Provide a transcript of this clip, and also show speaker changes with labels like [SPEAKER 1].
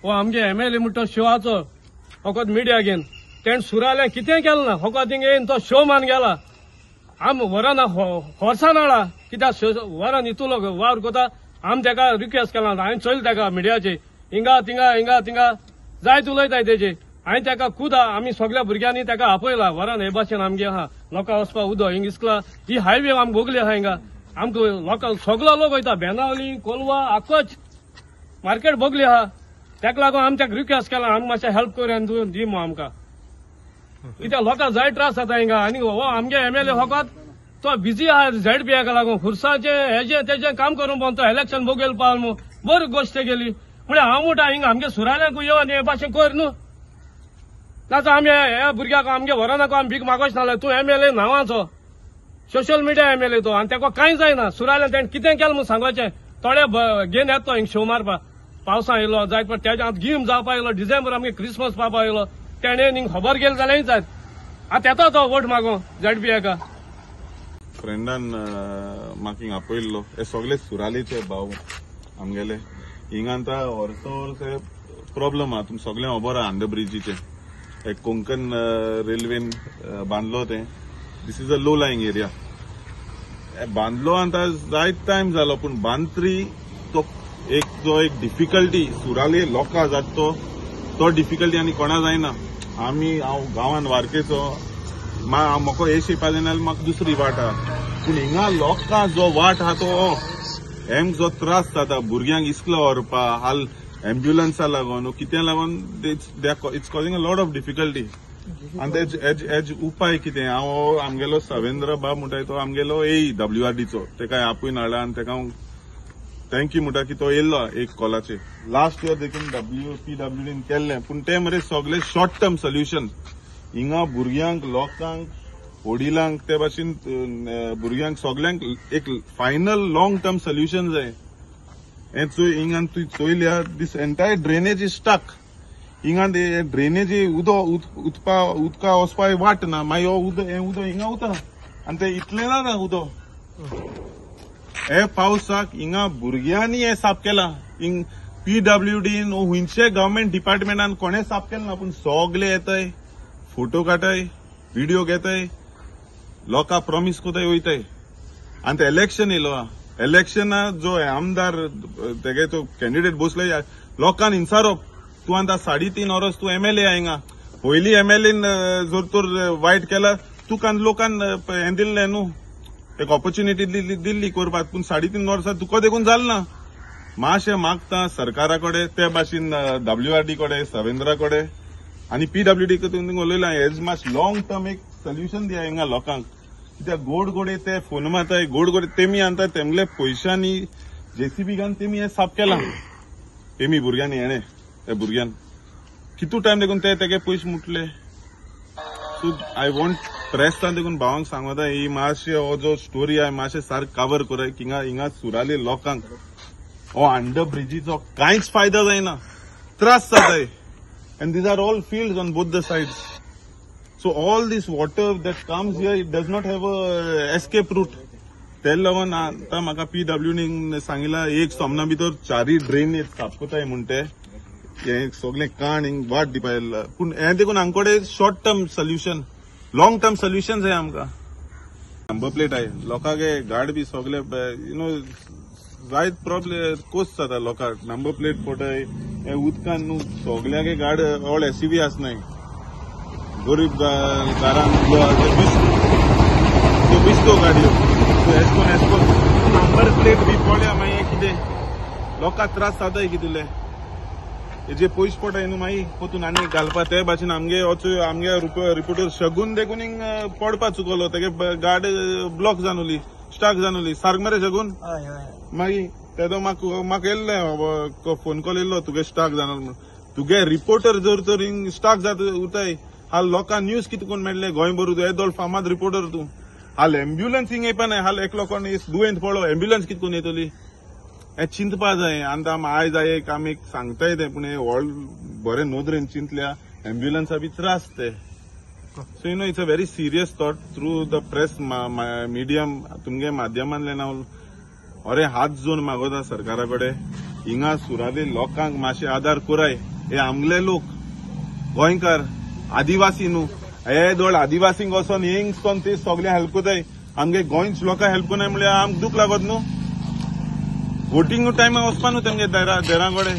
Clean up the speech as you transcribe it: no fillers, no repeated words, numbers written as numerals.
[SPEAKER 1] हो आमगे MLA म्हणतो शिवाचो फकत मिडिया घेन तेण सुराले कितें केलें ना फकत थिंग येवन तो शो मान गेला आम वरान हॉर्सान हाडा कित्याक वरान इतलो वावर कोता आम तेका रिक्वेस्ट केला हांवें चोयलें तेका मिडियाचे हिंगा थिंगा जायत उलयताय तेजे हांवें तेका खुदा आमी सगळ्या भुरग्यांनी तेका आपयला वरान हे भाशेन आमगे आहा लोकां वचपा उदो हिंग इस्कला ही हायवे आमकां भोगली आहा हिंगा आमकां लोकां सगळो लोक वयता बेनावली कोलवा आख्खोच मार्केट भोगली आहा तेका लागून आमी तेका रिक्वेस्ट केला आमकां मातशें हेल्प कर आनी दी मो आमकां कित्याक लोकांक जाय त्रास जाता हिंगा आनी हो आमगे MLA फकत तो बिजी आहा ZPAका लागून खुर्साचे हेजे तेजे काम करून पोवन तो इलेक्शन भोगेल पावल मू बरी गोश्ट गेली म्हणजे हांव म्हणटा हिंगा आमगे सुराल्यांकूय येवन हे भाशेन कर न्हू नाजाल्यार आमी ह्या भुरग्याक आमगे व्हरनाको आमी भीक मागोच नासले तूं MLA नांवाचो सोशल मिडिया MLA तो आनी तेका कांय जायना सुराल्यान तेणें कितें केलें म्हूण सांगोचें थोडे घेवन येता तो हिंग शो मारपा पावसा येयलो जायत पण तेज्या आतां गीम जावपा येयलो डिसेंबर आमगे क्रिसमस पावपा येयलो तेणें हिंग खबर गेली जाल्यार जायत आतां येता तो वोट मागो ZPAका
[SPEAKER 2] फ्रेंडान म्हाका हिंग आपयल्लो हे सगळे सुरालीचे भाव आमगेले हिंगा आतां वर्स प्रॉब्लम आहा तुमकां सगळें खबर आहा अंडर ब्रिजीचे एक कोंकण रेल्वेन बांदलो ते this is a low lying area बांदलो आतां जायत टायम जालो पूण बांदत्री तो एक डिफिकल्टी सुराली लोकां जाता तो डिफिकल्टी आनी कोणा जायना आमी हांव गांवान वारकेचो म्हाका हे शेपा जायना जाल्यार म्हाका दुसरी वाट आहा पूण हिंगा लोकां जो वाट आहा तो हेंक जो त्रास जाता भुरग्यांक इस्कला व्हरपा हाल एम्ब्युलन्सा लागून कित्या लागून it's causing a lot of difficulty आनी हेज उपाय कितें हांव आमगेलो सवेंद्र बाब म्हणटाय तो आमगेलो WRDचो तेका आपयन हाडला आनी तेका हांव थँक्यू म्हणटा की तो येयल्लो एक कॉलाचेर लास्ट इयर देखून PWDन केल्लें पूण ते मरे सगळे शॉर्ट टर्म सोल्युशन हिंगा भुरग्यांक लोकांक वडिलांक ते भाशेन भुरग्यांक सगळ्यांक एक फायनल लॉंग टर्म सोल्युशन जाय हिंगा तुवें चोयल्या दीस एंटायर ड्रेनेज इज स्टक हिंगा ड्रेनेज उदका वचपा वाट ना मागीर हे उदो हिंगा वता आनी ते इतलें ना उदो हे पावसाक हिंगा भुरग्यांनी हे साफ केला हिंग PWDन हुंयचे गव्हर्मेंट डिपार्टमेंटान कोणें साफ केलें ना पूण सगळे येताय फोटो काटाय व्हिडिओ घेताय लोकां प्रॉमिस कोताय वयताय आनी ते इलेक्शन येयलो इलेक्शना जो आमदार तेगे तो कॅन्डिडेट बसले लोकांन इन्सारोप तूं आतां 3.5 वरस तूं MLA हिंगा पयलीं MLAन जर तर वायट केला तुका लोकांन हें दिल्लें न्हू एक ऑपॉर्च्युनिटी दिल्ली करपाक पूण 3.5 वर्सां तुका देखून जालें ना मातशें मागता सरकारा कडेन ते भाशेन WRD कडेन सवेंद्रा कडेन आनी PWD कडेन उलयलां हेज मातशें लॉंग टर्म एक सोल्युशन दिया हिंगा लोकांक कित्याक गोड गोडे ते फोन मारताय गोड गोडे तेमी आनता तेमले पयशांनी JCB घान तेमी हे साफ केला तेमी भुरग्यांनी हेणे त्या भुरग्यान कितू टायम देखून ते तेगे पयशे मुटले सो आय वॉन्ट प्रेसान देखून भावांक सांगता ही मातशें हो जो स्टोरी आहे मातशें सारक कवर कराय हिंगा सुराले लोकांक हो अंडर ब्रिजीचो कांयच फायदा जायना त्रास जाताय and these are all fields on both the sides so all this water that comes here it does not have a escape route तेल लागून आतां म्हाका PWDन सांगिल्ला एक सोमना भितर 4 ड्रेन साफ कोताय म्हणटे हे सगळें काण हिंग वाट दिवपा पूण हे देखून हांगकडे short term solution long term solution जाय आमकां नंबर प्लेट आहे लोकांक गाड बी सगळे जायत प्रॉब्लेम कोस जाता लोकांक नंबर प्लेट पडटाय हे उदकान न्हू सगळ्याक गाड ऑल SUV आसनाय गरीब घरांक त्यो बिस्तो गाडयो एसकोन नंबर प्लेट बी पडल्या मागीर कितें लोकांक त्रास जाताय कितले हेजे पयशे पडटाय न्हू मागीर पोतून आनी घालपा ते भाशेन आमगे रिपोर्टर शगून देखून हिंग पडपा चुकलो तेगे गाड ब्लॉक जानुली स्टाक जानुली सारक मरे शगून मागीर तेदो म्हाका येयल्ले फोन कॉल येयल्लो तुगे स्टाक जालो म्हणून तुगे रिपोर्टर जर तर हिंग स्टाक जाता उरताय हाल लोकांक न्यूज कितें कोण मेळ्ळे गोंयभर येदोळ फामाद रिपोर्टर तूं हाल एम्ब्युलन्स हिंग येवपा न्हय हाल एकलो कोण दुयेंत पडलो एम्ब्युलन्स कितें कोण येतली हे चिंतपा जाय आनी आयज एक आमी सांगताय ते पूण हे बरे नोदरेन चिंतल्या एम्ब्युलन्सा बी त्रास ते so it's a very serious thought through the press medium तुमगे माध्यमांतल्यान हांव अरे हात जोन मागोता सरकारा कडेन हिंगा सुराले लोकांक मातशें आदार कोराय हे आमले लोक गोंयकार आदिवासी न्हू हे दोळ आदिवासींक वचोन हिंग ते सगळे हेल्प कोताय आमगे गोंयच लोकांक हेल्प कोनाय म्हळ्यार आमकां दूख लागत न्हू वोटिंग टायमार वचपा न्हू तेमगे देरां कडेन